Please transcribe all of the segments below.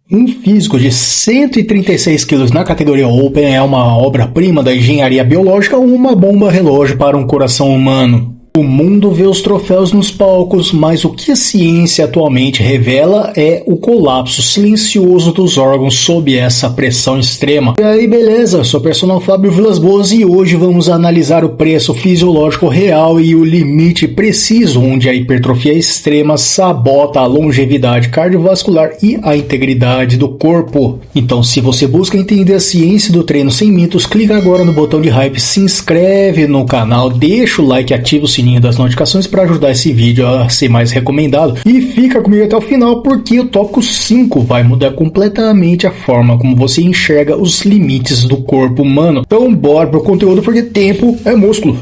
Um físico de 136 quilos na categoria Open é uma obra-prima da engenharia biológica ou uma bomba relógio para um coração humano. O mundo vê os troféus nos palcos, mas o que a ciência atualmente revela é o colapso silencioso dos órgãos sob essa pressão extrema. E aí, beleza? Eu sou o personal Fábio Vilas Boas e hoje vamos analisar o preço fisiológico real e o limite preciso onde a hipertrofia extrema sabota a longevidade cardiovascular e a integridade do corpo. Então, se você busca entender a ciência do treino sem mitos, clica agora no botão de hype, se inscreve no canal, deixa o like e ativa o sininho das notificações para ajudar esse vídeo a ser mais recomendado e fica comigo até o final porque o tópico 5 vai mudar completamente a forma como você enxerga os limites do corpo humano. Então bora pro conteúdo porque tempo é músculo.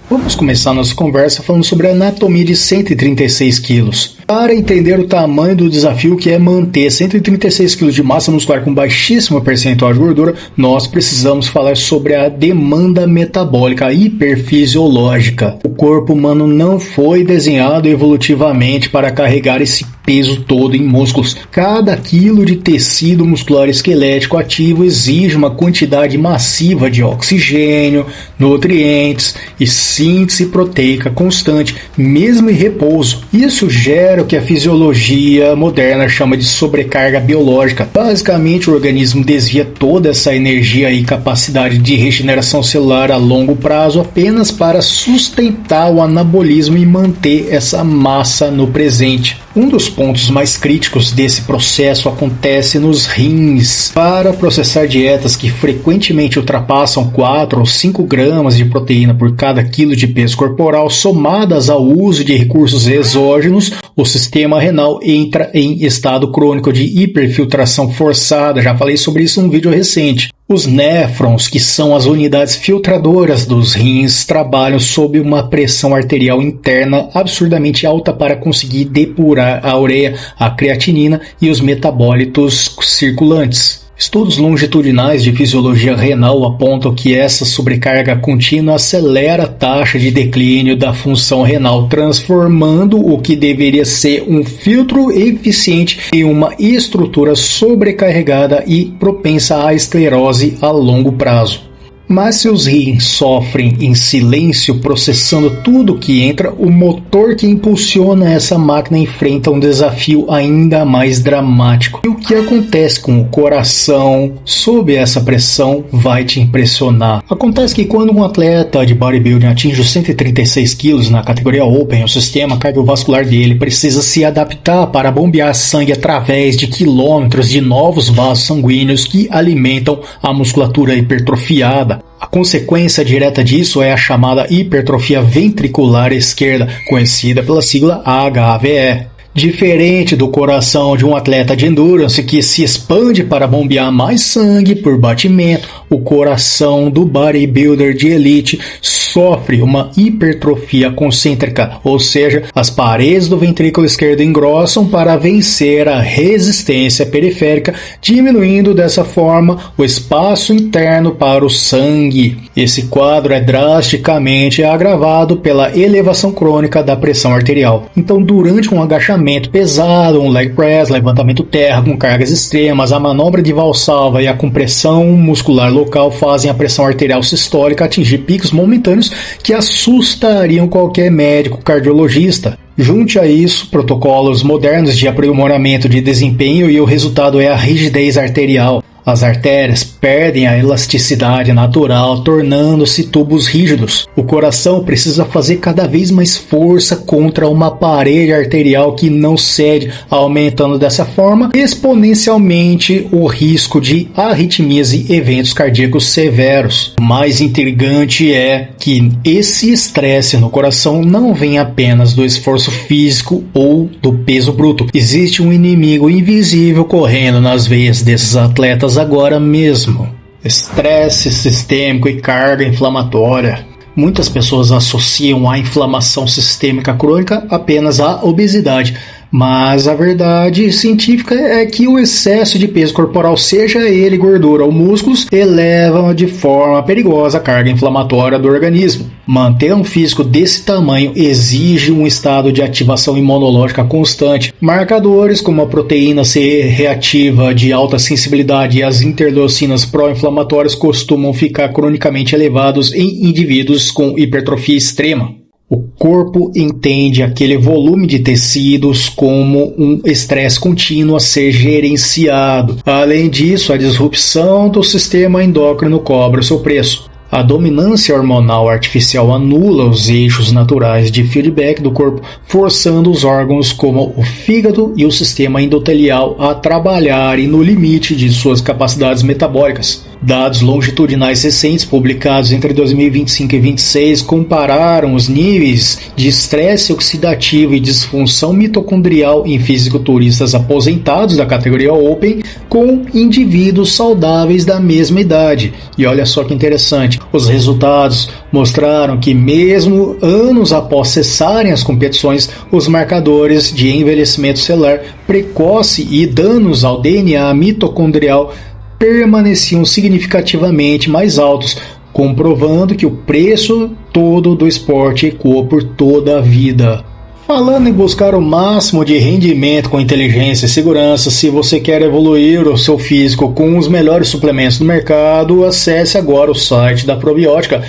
Vamos começar nossa conversa falando sobre a anatomia de 136 quilos. Para entender o tamanho do desafio que é manter 136 kg de massa muscular com baixíssimo percentual de gordura, nós precisamos falar sobre a demanda metabólica hiperfisiológica. O corpo humano não foi desenhado evolutivamente para carregar esse peso todo em músculos. Cada quilo de tecido muscular esquelético ativo exige uma quantidade massiva de oxigênio, nutrientes e síntese proteica constante, mesmo em repouso. Isso gera o que a fisiologia moderna chama de sobrecarga biológica. Basicamente, o organismo desvia toda essa energia e capacidade de regeneração celular a longo prazo apenas para sustentar o anabolismo e manter essa massa no presente. Um dos pontos mais críticos desse processo acontece nos rins. Para processar dietas que frequentemente ultrapassam 4 ou 5 gramas de proteína por cada quilo de peso corporal, somadas ao uso de recursos exógenos, o sistema renal entra em estado crônico de hiperfiltração forçada. Já falei sobre isso num vídeo recente. Os néfrons, que são as unidades filtradoras dos rins, trabalham sob uma pressão arterial interna absurdamente alta para conseguir depurar a ureia, a creatinina e os metabólitos circulantes. Estudos longitudinais de fisiologia renal apontam que essa sobrecarga contínua acelera a taxa de declínio da função renal, transformando o que deveria ser um filtro eficiente em uma estrutura sobrecarregada e propensa à esclerose a longo prazo. Mas se os rins sofrem em silêncio, processando tudo que entra, o motor que impulsiona essa máquina enfrenta um desafio ainda mais dramático. E o que acontece com o coração sob essa pressão vai te impressionar. Acontece que quando um atleta de bodybuilding atinge os 136 quilos na categoria Open, o sistema cardiovascular dele precisa se adaptar para bombear sangue através de quilômetros de novos vasos sanguíneos que alimentam a musculatura hipertrofiada. A consequência direta disso é a chamada hipertrofia ventricular esquerda, conhecida pela sigla HVE. Diferente do coração de um atleta de endurance que se expande para bombear mais sangue por batimento, o coração do bodybuilder de elite sofre uma hipertrofia concêntrica, ou seja, as paredes do ventrículo esquerdo engrossam para vencer a resistência periférica, diminuindo dessa forma o espaço interno para o sangue. Esse quadro é drasticamente agravado pela elevação crônica da pressão arterial. Então, durante um agachamento pesado, um leg press, levantamento terra com cargas extremas, a manobra de valsalva e a compressão muscular local fazem a pressão arterial sistólica atingir picos momentâneos que assustariam qualquer médico cardiologista. Junte a isso protocolos modernos de aprimoramento de desempenho e o resultado é a rigidez arterial. As artérias perdem a elasticidade natural, tornando-se tubos rígidos. O coração precisa fazer cada vez mais força contra uma parede arterial que não cede, aumentando dessa forma exponencialmente o risco de arritmias e eventos cardíacos severos. O mais intrigante é que esse estresse no coração não vem apenas do esforço físico ou do peso bruto. Existe um inimigo invisível correndo nas veias desses atletas agora mesmo. Estresse sistêmico e carga inflamatória. Muitas pessoas associam a inflamação sistêmica crônica apenas à obesidade, Mas a verdade científica é que o excesso de peso corporal, seja ele gordura ou músculos, eleva de forma perigosa a carga inflamatória do organismo. Manter um físico desse tamanho exige um estado de ativação imunológica constante. Marcadores como a proteína C reativa de alta sensibilidade e as interleucinas pró-inflamatórias costumam ficar cronicamente elevados em indivíduos com hipertrofia extrema. O corpo entende aquele volume de tecidos como um estresse contínuo a ser gerenciado. Além disso, a disrupção do sistema endócrino cobra o seu preço. A dominância hormonal artificial anula os eixos naturais de feedback do corpo, forçando os órgãos como o fígado e o sistema endotelial a trabalharem no limite de suas capacidades metabólicas. Dados longitudinais recentes publicados entre 2025 e 2026 compararam os níveis de estresse oxidativo e disfunção mitocondrial em fisiculturistas aposentados da categoria Open com indivíduos saudáveis da mesma idade. E olha só que interessante, os resultados mostraram que mesmo anos após cessarem as competições, os marcadores de envelhecimento celular precoce e danos ao DNA mitocondrial permaneciam significativamente mais altos, comprovando que o preço todo do esporte ecoa por toda a vida. Falando em buscar o máximo de rendimento com inteligência e segurança, se você quer evoluir o seu físico com os melhores suplementos do mercado, acesse agora o site da Probiótica.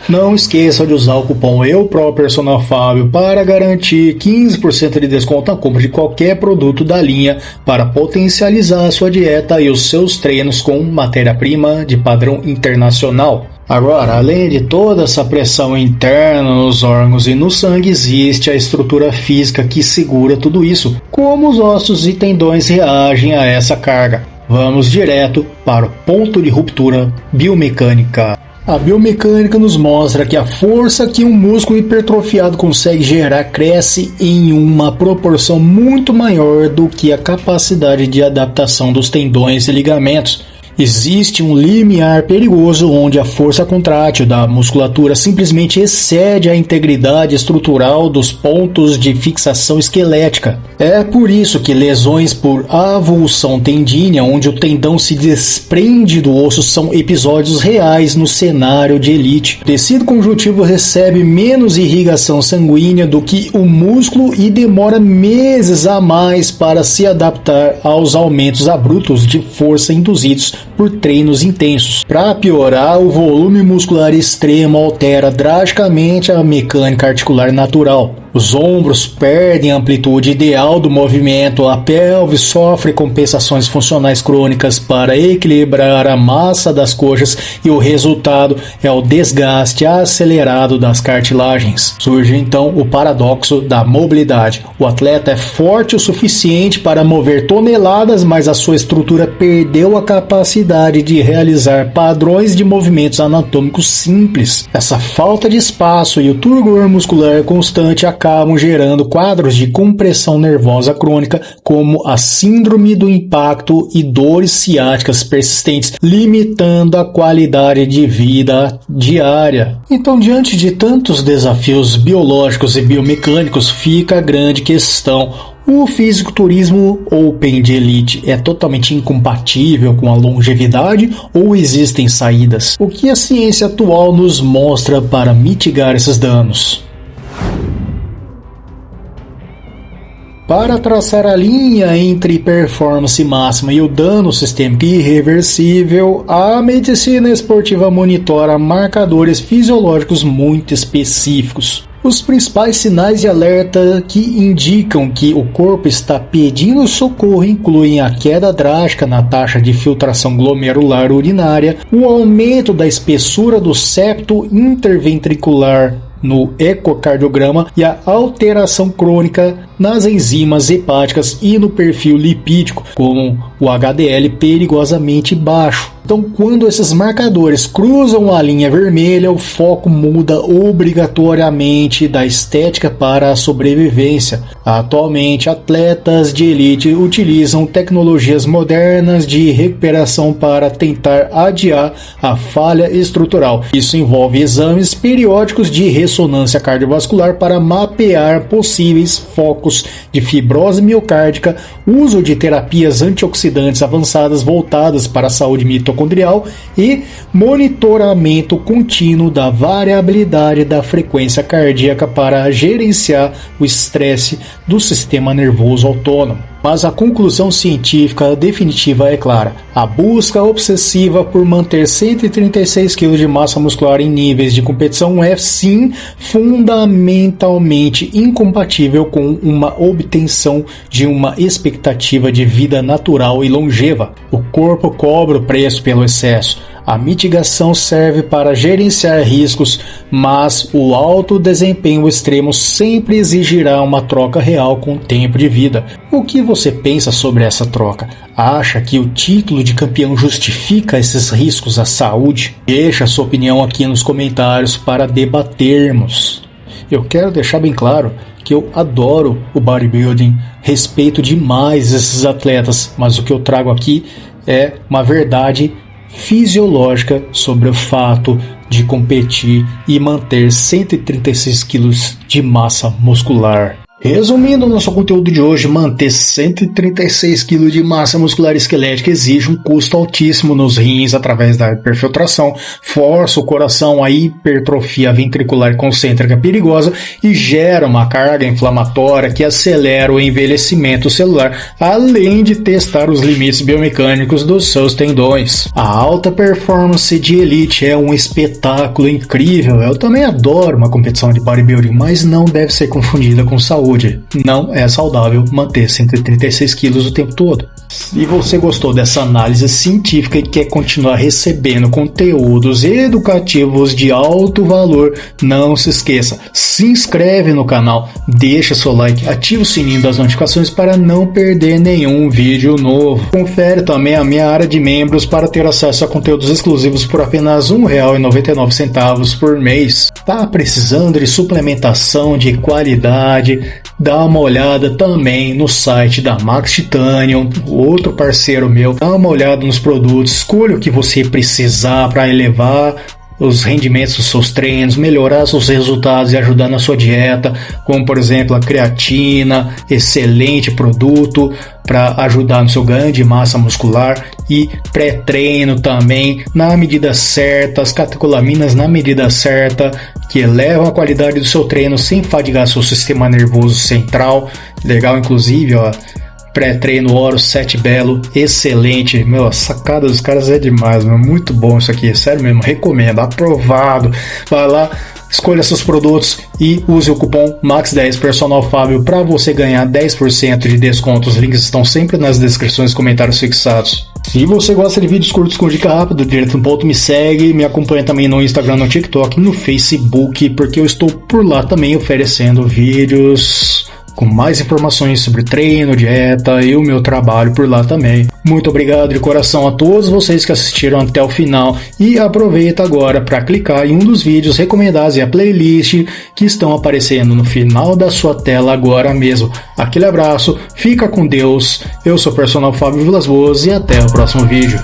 Não esqueça de usar o cupom EUPROPERSONALFábio para garantir 15% de desconto na compra de qualquer produto da linha para potencializar a sua dieta e os seus treinos com matéria-prima de padrão internacional. Agora, além de toda essa pressão interna nos órgãos e no sangue, existe a estrutura física que segura tudo isso. Como os ossos e tendões reagem a essa carga? Vamos direto para o ponto de ruptura biomecânica. A biomecânica nos mostra que a força que um músculo hipertrofiado consegue gerar cresce em uma proporção muito maior do que a capacidade de adaptação dos tendões e ligamentos. Existe um limiar perigoso onde a força contrátil da musculatura simplesmente excede a integridade estrutural dos pontos de fixação esquelética. É por isso que lesões por avulsão tendínea, onde o tendão se desprende do osso, são episódios reais no cenário de elite. O tecido conjuntivo recebe menos irrigação sanguínea do que o músculo e demora meses a mais para se adaptar aos aumentos abruptos de força induzidos por treinos intensos. Para piorar, o volume muscular extremo altera drasticamente a mecânica articular natural. Os ombros perdem a amplitude ideal do movimento, a pelve sofre compensações funcionais crônicas para equilibrar a massa das coxas e o resultado é o desgaste acelerado das cartilagens. Surge então o paradoxo da mobilidade. O atleta é forte o suficiente para mover toneladas, mas a sua estrutura perdeu a capacidade de realizar padrões de movimentos anatômicos simples. Essa falta de espaço e o turgor muscular constante acabam gerando quadros de compressão nervosa crônica, como a síndrome do impacto e dores ciáticas persistentes, limitando a qualidade de vida diária. Então, diante de tantos desafios biológicos e biomecânicos, fica a grande questão: o fisiculturismo Open de elite é totalmente incompatível com a longevidade ou existem saídas? O que a ciência atual nos mostra para mitigar esses danos? Para traçar a linha entre performance máxima e o dano sistêmico irreversível, a medicina esportiva monitora marcadores fisiológicos muito específicos. Os principais sinais de alerta que indicam que o corpo está pedindo socorro incluem a queda drástica na taxa de filtração glomerular urinária, o aumento da espessura do septo interventricular no ecocardiograma e a alteração crônica nas enzimas hepáticas e no perfil lipídico, com o HDL perigosamente baixo. Então, quando esses marcadores cruzam a linha vermelha, o foco muda obrigatoriamente da estética para a sobrevivência. Atualmente, atletas de elite utilizam tecnologias modernas de recuperação para tentar adiar a falha estrutural. Isso envolve exames periódicos de ressonância cardiovascular para mapear possíveis focos de fibrose miocárdica, uso de terapias antioxidantes avançadas voltadas para a saúde mitocondrial e monitoramento contínuo da variabilidade da frequência cardíaca para gerenciar o estresse do sistema nervoso autônomo. Mas a conclusão científica definitiva é clara: a busca obsessiva por manter 136 kg de massa muscular em níveis de competição é sim fundamentalmente incompatível com uma obtenção de uma expectativa de vida natural e longeva. O corpo cobra o preço pelo excesso. A mitigação serve para gerenciar riscos, mas o alto desempenho extremo sempre exigirá uma troca real com o tempo de vida. O que você pensa sobre essa troca? Acha que o título de campeão justifica esses riscos à saúde? Deixa a sua opinião aqui nos comentários para debatermos. Eu quero deixar bem claro que eu adoro o bodybuilding, respeito demais esses atletas, mas o que eu trago aqui é uma verdade fisiológica sobre o fato de competir e manter 136 quilos de massa muscular. Resumindo o nosso conteúdo de hoje, manter 136 kg de massa muscular esquelética exige um custo altíssimo nos rins através da hiperfiltração, força o coração a hipertrofia ventricular concêntrica perigosa e gera uma carga inflamatória que acelera o envelhecimento celular, além de testar os limites biomecânicos dos seus tendões. A alta performance de elite é um espetáculo incrível. Eu também adoro uma competição de bodybuilding, mas não deve ser confundida com saúde. Não é saudável manter 136 quilos o tempo todo. Se você gostou dessa análise científica e quer continuar recebendo conteúdos educativos de alto valor, não se esqueça, se inscreve no canal, deixa seu like, ativa o sininho das notificações para não perder nenhum vídeo novo. Confere também a minha área de membros para ter acesso a conteúdos exclusivos por apenas R$ 1,99 por mês. Tá precisando de suplementação de qualidade? Dá uma olhada também no site da Max Titanium, outro parceiro meu. Dá uma olhada nos produtos, escolha o que você precisar para elevar os rendimentos dos seus treinos, melhorar seus resultados e ajudar na sua dieta, como por exemplo a creatina, excelente produto para ajudar no seu ganho de massa muscular, e pré-treino também na medida certa, as catecolaminas na medida certa, que elevam a qualidade do seu treino sem fadigar seu sistema nervoso central. Legal, inclusive, ó, pré-treino Oro 7 Belo, excelente, meu, a sacada dos caras é demais, meu, muito bom isso aqui, sério mesmo, recomendo, aprovado. Vai lá, escolha seus produtos e use o cupom MAX10 Personal Fábio para você ganhar 10% de desconto. Os links estão sempre nas descrições e comentários fixados. Se você gosta de vídeos curtos com dica rápida, direto no ponto, me segue, me acompanha também no Instagram, no TikTok, no Facebook, porque eu estou por lá também oferecendo vídeos com mais informações sobre treino, dieta e o meu trabalho por lá também. Muito obrigado de coração a todos vocês que assistiram até o final e aproveita agora para clicar em um dos vídeos recomendados e a playlist que estão aparecendo no final da sua tela agora mesmo. Aquele abraço, fica com Deus, eu sou o Personal Fábio Vilas Boas e até o próximo vídeo.